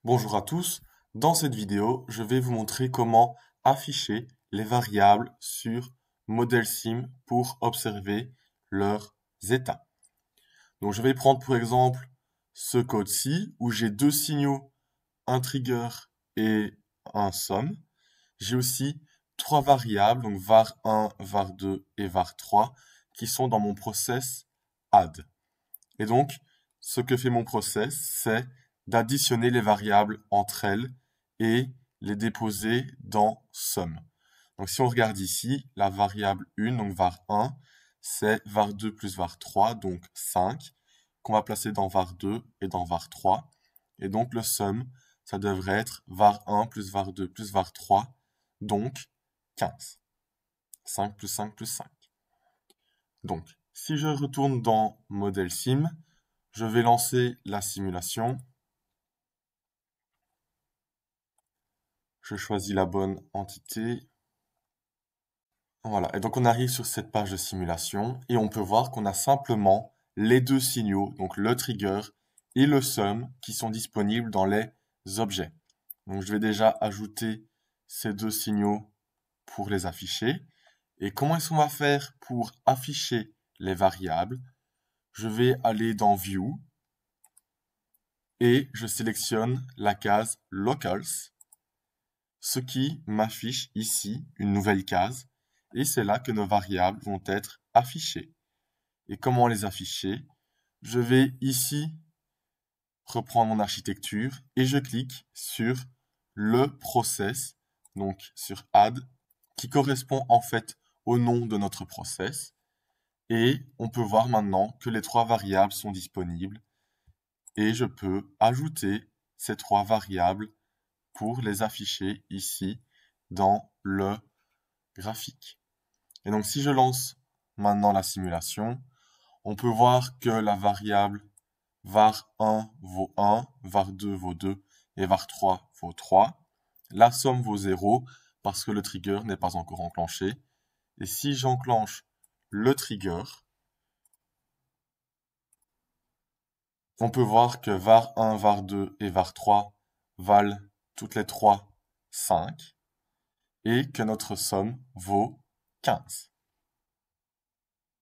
Bonjour à tous, dans cette vidéo, je vais vous montrer comment afficher les variables sur ModelSim pour observer leurs états. Donc je vais prendre pour exemple ce code-ci où j'ai deux signaux, un trigger et un sum. J'ai aussi trois variables, donc var1, var2 et var3, qui sont dans mon process add. Et donc, ce que fait mon process, c'est d'additionner les variables entre elles et les déposer dans sum. Donc, si on regarde ici, la variable 1, donc var1, c'est var2 plus var3, donc 5, qu'on va placer dans var2 et dans var3. Et donc, le sum, ça devrait être var1 plus var2 plus var3, donc 15. 5 plus 5 plus 5. Donc, si je retourne dans ModelSim, je vais lancer la simulation. Je choisis la bonne entité. Voilà, et donc on arrive sur cette page de simulation et on peut voir qu'on a simplement les deux signaux, donc le trigger et le sum, qui sont disponibles dans les objets. Donc je vais déjà ajouter ces deux signaux pour les afficher. Et comment est-ce qu'on va faire pour afficher les variables? Je vais aller dans View et je sélectionne la case Locals, ce qui m'affiche ici une nouvelle case, et c'est là que nos variables vont être affichées. Et comment les afficher? Je vais ici reprendre mon architecture et je clique sur le process, donc sur Add, qui correspond en fait au nom de notre process. Et on peut voir maintenant que les trois variables sont disponibles et je peux ajouter ces trois variables pour les afficher ici dans le graphique. Et donc si je lance maintenant la simulation, on peut voir que la variable var1 vaut 1, var2 vaut 2 et var3 vaut 3. La somme vaut 0 parce que le trigger n'est pas encore enclenché. Et si j'enclenche le trigger, on peut voir que var1, var2 et var3 valent toutes les trois 5 et que notre somme vaut 15.